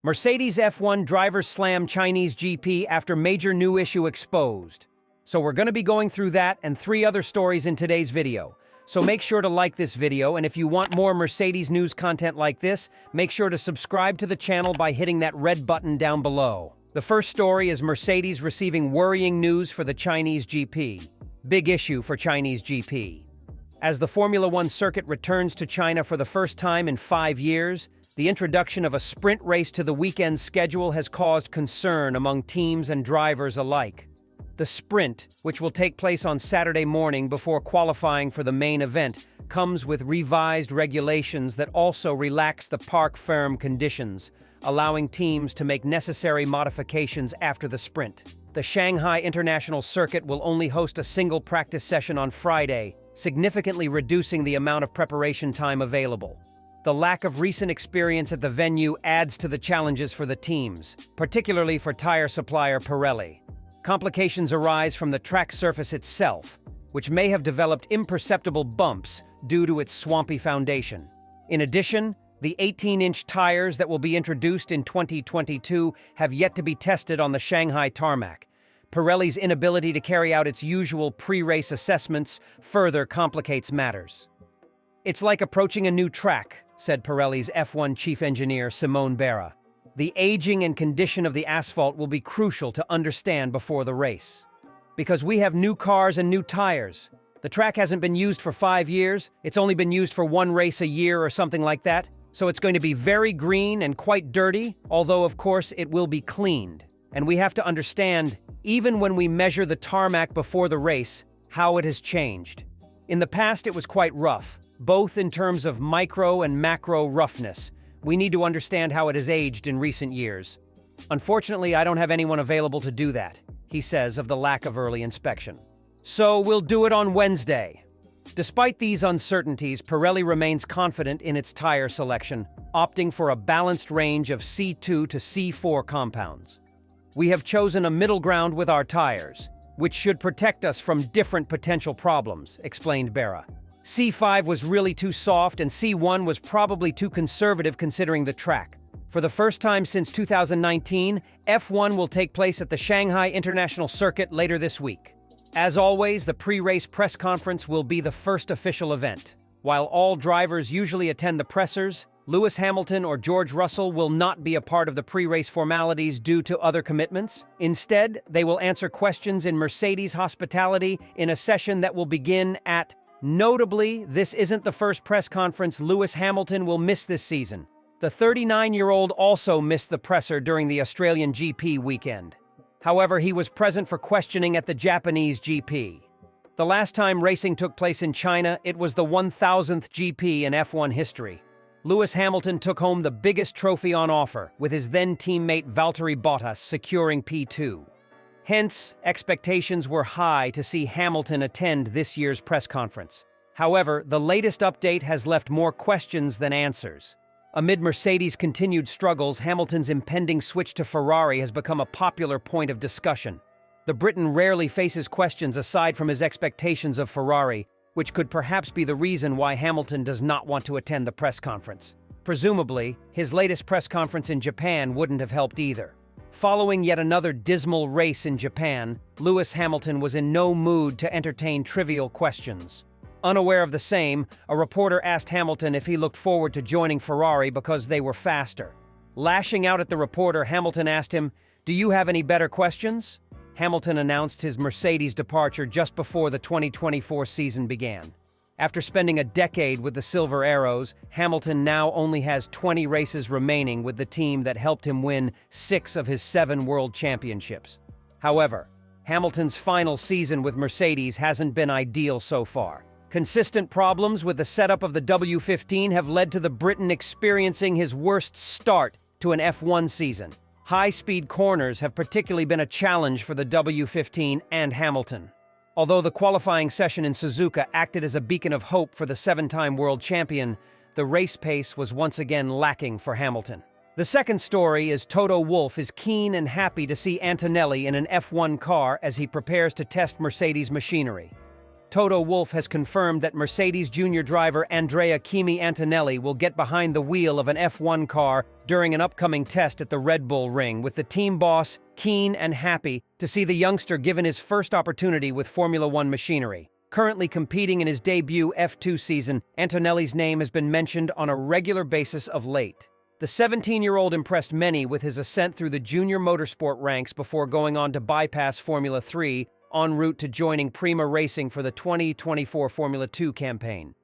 Mercedes F1 drivers slam Chinese GP after major new issue exposed. So we're going to be going through that and 3 other stories in today's video. So make sure to like this video, and if you want more Mercedes news content like this, make sure to subscribe to the channel by hitting that red button down below. The first story is Mercedes receiving worrying news for the Chinese GP. Big issue for Chinese GP. As the Formula One circuit returns to China for the first time in 5 years, the introduction of a sprint race to the weekend schedule has caused concern among teams and drivers alike. The sprint, which will take place on Saturday morning before qualifying for the main event, comes with revised regulations that also relax the parc ferme conditions, allowing teams to make necessary modifications after the sprint. The Shanghai International Circuit will only host a single practice session on Friday, significantly reducing the amount of preparation time available. The lack of recent experience at the venue adds to the challenges for the teams, particularly for tire supplier Pirelli. Complications arise from the track surface itself, which may have developed imperceptible bumps due to its swampy foundation. In addition, the 18-inch tires that will be introduced in 2022 have yet to be tested on the Shanghai tarmac. Pirelli's inability to carry out its usual pre-race assessments further complicates matters. "It's like approaching a new track," said Pirelli's F1 chief engineer Simone Barra. "The aging and condition of the asphalt will be crucial to understand before the race. Because we have new cars and new tires. The track hasn't been used for 5 years, it's only been used for 1 race a year or something like that, so it's going to be very green and quite dirty, although of course it will be cleaned. And we have to understand, even when we measure the tarmac before the race, how it has changed. In the past it was quite rough, both in terms of micro and macro roughness. We need to understand how it has aged in recent years. Unfortunately, I don't have anyone available to do that," he says of the lack of early inspection. "So we'll do it on Wednesday." Despite these uncertainties, Pirelli remains confident in its tire selection, opting for a balanced range of C2 to C4 compounds. "We have chosen a middle ground with our tires, which should protect us from different potential problems," explained Barra. "C5 was really too soft and C1 was probably too conservative considering the track. For the first time since 2019, F1 will take place at the Shanghai International Circuit later this week. As always, the pre-race press conference will be the first official event. While all drivers usually attend the pressers, Lewis Hamilton or George Russell will not be a part of the pre-race formalities due to other commitments. Instead, they will answer questions in Mercedes hospitality in a session that will begin at. Notably, this isn't the first press conference Lewis Hamilton will miss this season. The 39-year-old also missed the presser during the Australian GP weekend. However, he was present for questioning at the Japanese GP. The last time racing took place in China, it was the 1000th GP in F1 history. Lewis Hamilton took home the biggest trophy on offer, with his then-teammate Valtteri Bottas securing P2. Hence, expectations were high to see Hamilton attend this year's press conference. However, the latest update has left more questions than answers. Amid Mercedes' continued struggles, Hamilton's impending switch to Ferrari has become a popular point of discussion. The Briton rarely faces questions aside from his expectations of Ferrari, which could perhaps be the reason why Hamilton does not want to attend the press conference. Presumably, his latest press conference in Japan wouldn't have helped either. Following yet another dismal race in Japan, Lewis Hamilton was in no mood to entertain trivial questions. Unaware of the same, a reporter asked Hamilton if he looked forward to joining Ferrari because they were faster. Lashing out at the reporter, Hamilton asked him, "Do you have any better questions?" Hamilton announced his Mercedes departure just before the 2024 season began. After spending a decade with the Silver Arrows, Hamilton now only has 20 races remaining with the team that helped him win 6 of his 7 world championships. However, Hamilton's final season with Mercedes hasn't been ideal so far. Consistent problems with the setup of the W15 have led to the Briton experiencing his worst start to an F1 season. High-speed corners have particularly been a challenge for the W15 and Hamilton. Although the qualifying session in Suzuka acted as a beacon of hope for the 7-time world champion, the race pace was once again lacking for Hamilton. The second story is Toto Wolff is keen and happy to see Antonelli in an F1 car as he prepares to test Mercedes machinery. Toto Wolff has confirmed that Mercedes junior driver Andrea Kimi Antonelli will get behind the wheel of an F1 car during an upcoming test at the Red Bull Ring, with the team boss keen and happy to see the youngster given his first opportunity with Formula One machinery. Currently competing in his debut F2 season, Antonelli's name has been mentioned on a regular basis of late. The 17-year-old impressed many with his ascent through the junior motorsport ranks before going on to bypass Formula 3 en route to joining Prima Racing for the 2024 Formula 2 campaign.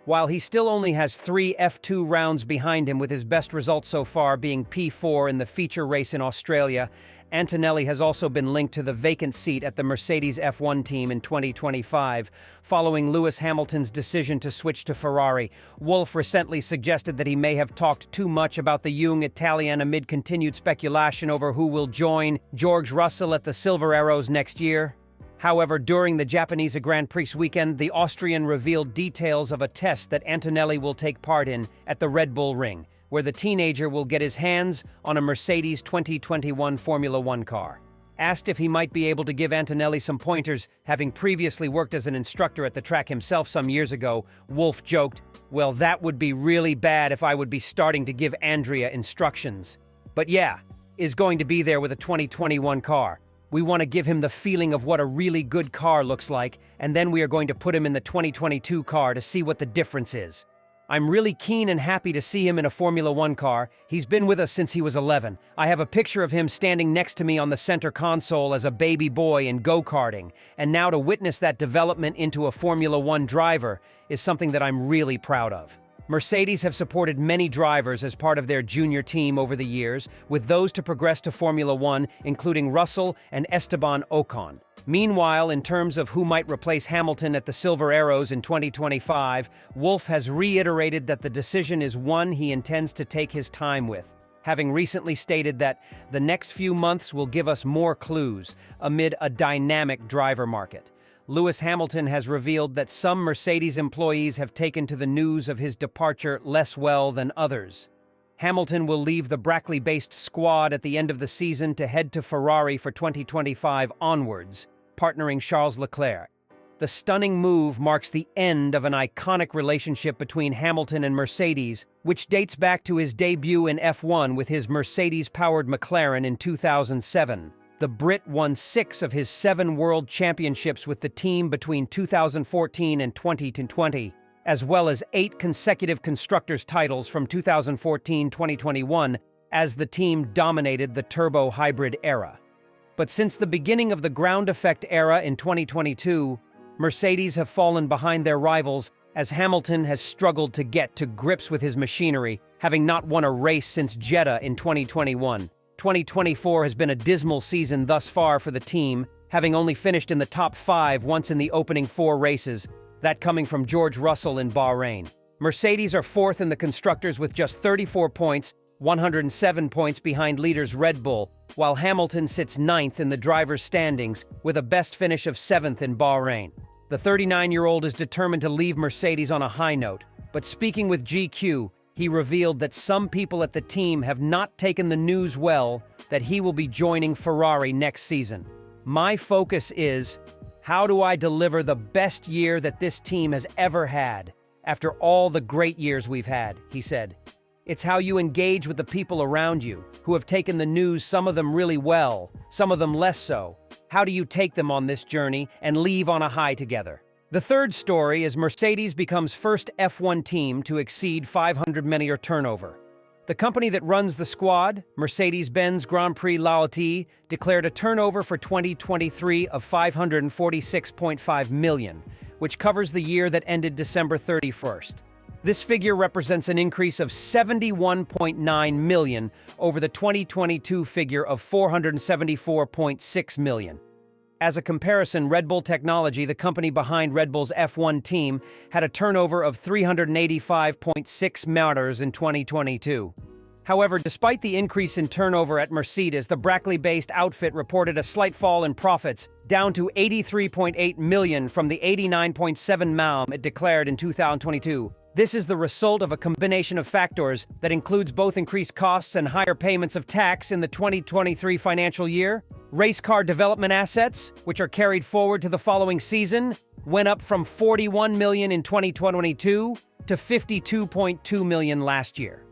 While he still only has 3 F2 rounds behind him, with his best results so far being P4 in the feature race in Australia, Antonelli has also been linked to the vacant seat at the Mercedes F1 team in 2025, following Lewis Hamilton's decision to switch to Ferrari. Wolff recently suggested that he may have talked too much about the young Italian amid continued speculation over who will join George Russell at the Silver Arrows next year. However, during the Japanese Grand Prix weekend, the Austrian revealed details of a test that Antonelli will take part in at the Red Bull Ring, where the teenager will get his hands on a Mercedes 2021 Formula One car. Asked if he might be able to give Antonelli some pointers, having previously worked as an instructor at the track himself some years ago, Wolff joked, "Well, that would be really bad if I would be starting to give Andrea instructions. But yeah, is going to be there with a 2021 car. We want to give him the feeling of what a really good car looks like, and then we are going to put him in the 2022 car to see what the difference is. I'm really keen and happy to see him in a Formula One car. He's been with us since he was 11. I have a picture of him standing next to me on the center console as a baby boy in go-karting, and now to witness that development into a Formula One driver is something that I'm really proud of." Mercedes have supported many drivers as part of their junior team over the years, with those to progress to Formula One, including Russell and Esteban Ocon. Meanwhile, in terms of who might replace Hamilton at the Silver Arrows in 2025, Wolff has reiterated that the decision is one he intends to take his time with, having recently stated that the next few months will give us more clues amid a dynamic driver market. Lewis Hamilton has revealed that some Mercedes employees have taken to the news of his departure less well than others. Hamilton will leave the Brackley-based squad at the end of the season to head to Ferrari for 2025 onwards, partnering Charles Leclerc. The stunning move marks the end of an iconic relationship between Hamilton and Mercedes, which dates back to his debut in F1 with his Mercedes-powered McLaren in 2007. The Brit won 6 of his 7 world championships with the team between 2014 and 2020, as well as 8 consecutive constructors titles from 2014-2021 as the team dominated the turbo hybrid era. But since the beginning of the ground effect era in 2022, Mercedes have fallen behind their rivals as Hamilton has struggled to get to grips with his machinery, having not won a race since Jeddah in 2021. 2024 has been a dismal season thus far for the team, having only finished in the top 5 once in the opening 4 races, that coming from George Russell in Bahrain. Mercedes are 4th in the constructors with just 34 points, 107 points behind leaders Red Bull, while Hamilton sits 9th in the drivers' standings with a best finish of 7th in Bahrain. The 39-year-old is determined to leave Mercedes on a high note, but speaking with GQ, he revealed that some people at the team have not taken the news well that he will be joining Ferrari next season. "My focus is, how do I deliver the best year that this team has ever had, after all the great years we've had," he said. "It's how you engage with the people around you, who have taken the news, some of them really well, some of them less so. How do you take them on this journey and leave on a high together?" The third story is Mercedes becomes first F1 team to exceed 500 million turnover. The company that runs the squad, Mercedes-Benz Grand Prix Loyalty, declared a turnover for 2023 of 546.5 million, which covers the year that ended December 31st. This figure represents an increase of 71.9 million over the 2022 figure of 474.6 million. As a comparison, Red Bull Technology, the company behind Red Bull's F1 team, had a turnover of 385.6 million in 2022. However, despite the increase in turnover at Mercedes, the Brackley-based outfit reported a slight fall in profits, down to 83.8 million from the 89.7 million it declared in 2022. This is the result of a combination of factors that includes both increased costs and higher payments of tax in the 2023 financial year, race car development assets, which are carried forward to the following season, went up from $41 million in 2022 to $52.2 million last year.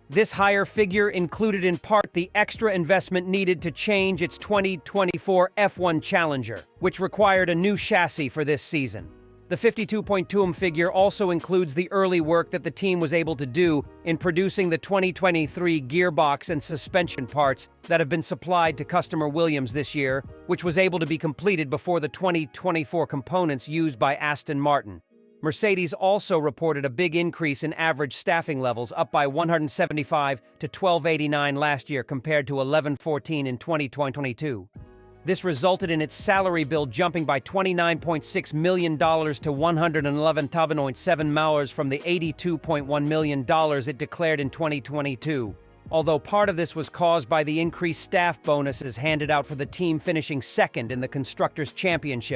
This higher figure included in part the extra investment needed to change its 2024 F1 Challenger, which required a new chassis for this season. The $52.2 figure also includes the early work that the team was able to do in producing the 2023 gearbox and suspension parts that have been supplied to customer Williams this year, which was able to be completed before the 2024 components used by Aston Martin. Mercedes also reported a big increase in average staffing levels, up by 175 to 1289 last year compared to 1114 in 2022. This resulted in its salary bill jumping by $29.6 million to $111.7 million from the $82.1 million it declared in 2022. Although part of this was caused by the increased staff bonuses handed out for the team finishing second in the Constructors' Championship,